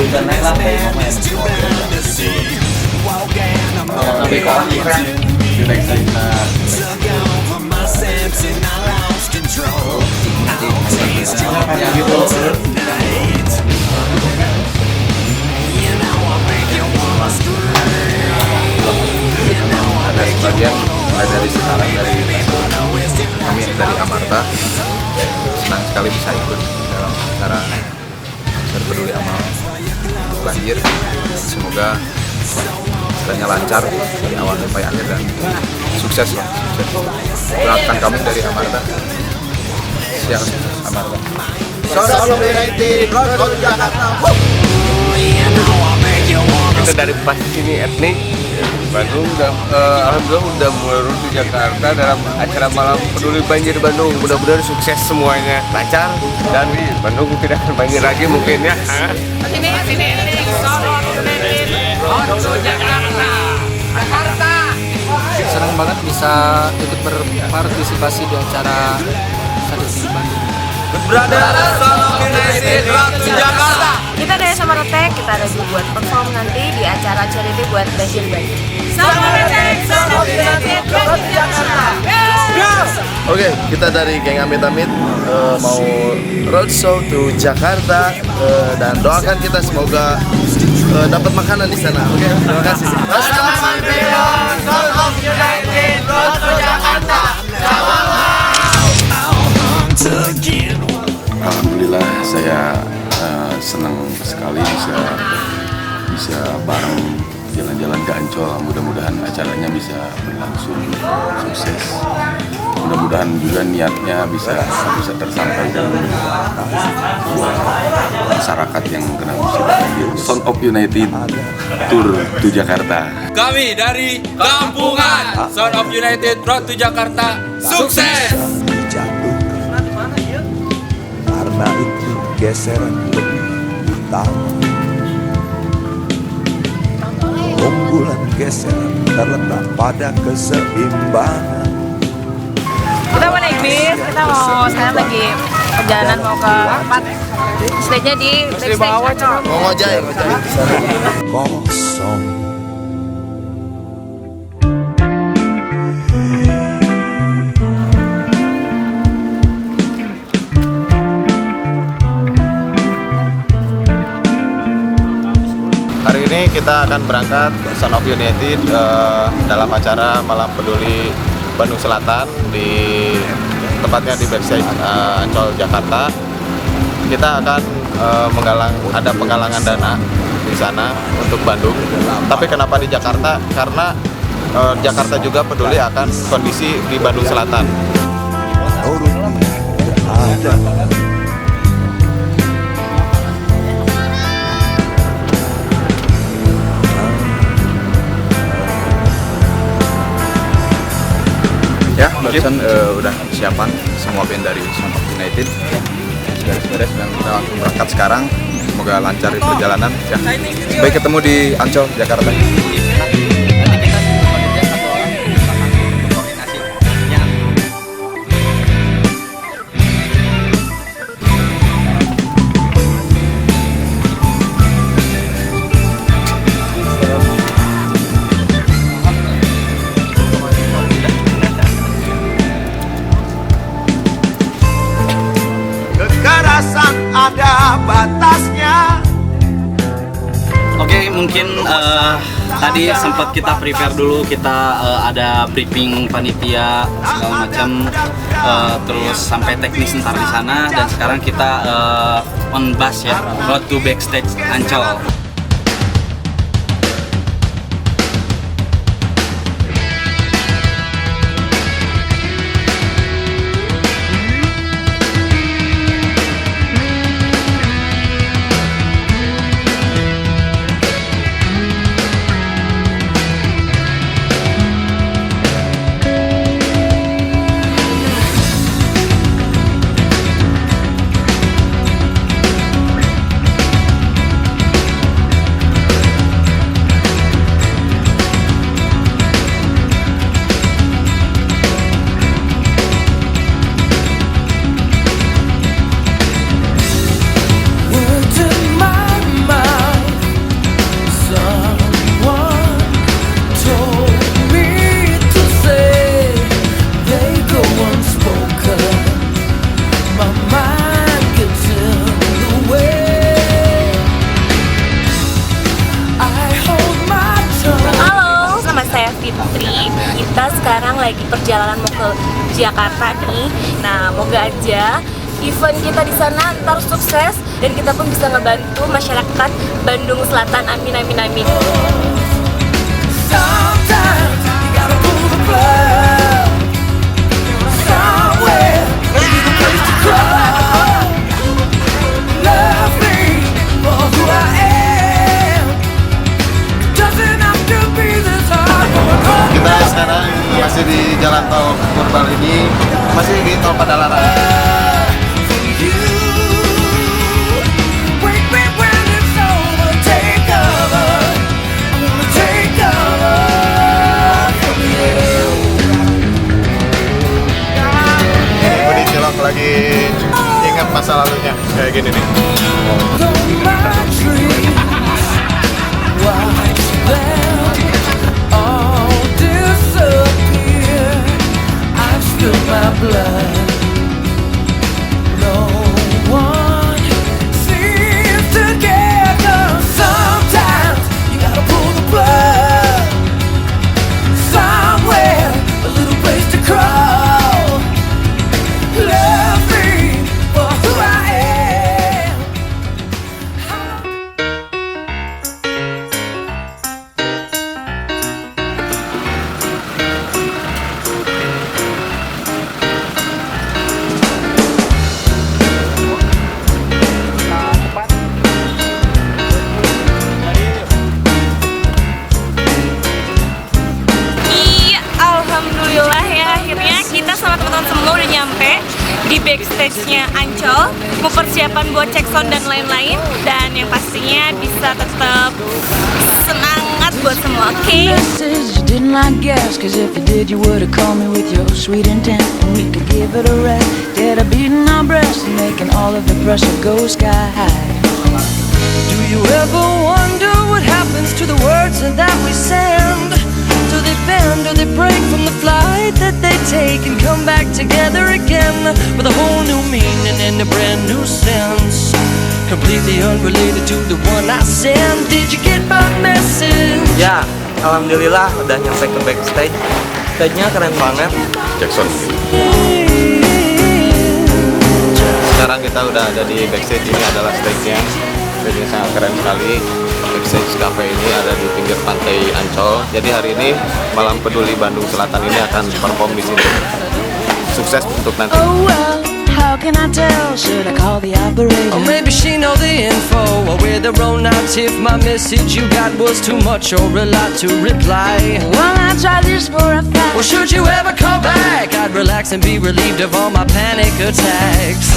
hujan naik lah kayak momen. Tapi kalau keren di backstage gitu. Ada sebagian dari sekarang dari kami dari Amarta senang sekali bisa ikut dalam acara Peduli Amal banjir. Semoga acaranya lancar dari awal sampai akhir dan sukses lah, sukses. Doakan kami dari Amarta. Siang Amarta. Kita dari pasti sini etnik Bandung alhamdulillah udah mulai di Jakarta dalam acara malam peduli banjir Bandung. Mudah-mudahan sukses semuanya lancar dan di Bandung tidak akan banjir lagi mungkin ya. Sini Jakarta. Senang banget bisa ikut berpartisipasi di acara Sadeci Bandung. Kita dari Samaretek, kita ada buat perform nanti di acara charity buat Banjir Bandung. Samaretek, Jakarta. Oke, kita dari geng Amit-Amit mau roadshow to Jakarta dan doakan kita semoga dapat makanan di sana. Oke, terima kasih. Alhamdulillah saya senang sekali bisa bareng jalan-jalan ke Ancol. Mudah-mudahan acaranya bisa berlangsung sukses. Mudah-mudahan juga niatnya bisa tersampaikan buat masyarakat yang kena musibah banjir. Son of United Tour to Jakarta. Kami dari Kampungan Son of United Road to Jakarta sukses. Karena itu geseran lebih utama. Unggulan geseran terletak pada keseimbangan. Kita mau naik bis, kita mau sekarang lagi perjalanan mau ke tempat stage-nya di backstage. Mau ngojek. Kosong. Hari ini kita akan berangkat Son of United dalam acara Malam Peduli Bandung Selatan di tepatnya di backstage Ancol Jakarta. Kita akan ada penggalangan dana di sana untuk Bandung. Tapi kenapa di Jakarta? Karena Jakarta juga peduli akan kondisi di Bandung Selatan. Ya, barusan udah siapan semua band dari Son of United beres-beres dan kita langsung berangkat sekarang. Semoga lancar di perjalanan ya. Sampai ketemu di Ancol, Jakarta. Kekerasan ada batasnya. Oke, mungkin tadi sempat kita prepare dulu, kita ada briefing panitia segala macam, terus sampai teknis ntar di sana, dan sekarang kita on bus ya, road to backstage Ancol. perjalanan mau ke Jakarta nih. Nah, moga aja event kita di sana ntar sukses dan kita pun bisa ngebantu masyarakat Bandung Selatan. Amin amin amin. Kita sekarang masih di Jalan Tol Purbalingga, masih di Tol Padalarang. Budi Cilok lagi ingat masa lalunya kayak gini nih. Di backstage-nya Ancol, mau persiapan buat cek sound dan lain-lain, dan yang pastinya bisa tetap semangat buat semua, oke? Didn't like gas, cause if you did you would've called me with your sweet intent, and we could give it a rest. Get a beating our breasts and making all of the pressure go sky high. Do you ever wonder what happens to the words that we send? Do they bend or they break from the flight that they take and come back together again with a whole new meaning and a brand new sense, completely unrelated to the one I sent? Did you get my message? Ya, alhamdulillah udah nyampe ke backstage. Stage-nya keren banget. Jackson. Sekarang kita udah ada di backstage, ini adalah stage-nya. Stage-nya sangat keren sekali. Backstage Cafe ini ada di pinggir pantai Ancol. Jadi hari ini Malam Peduli Bandung Selatan ini akan perform di sini. Sukses untuk nanti. Oh well, how can I tell? Should I call the operator? Or maybe she know the info, or where the road notes if my message you got was too much or a lot to reply. Well, I tried this for a fact. Well, should you ever call back, I'd relax and be relieved of all my panic attacks.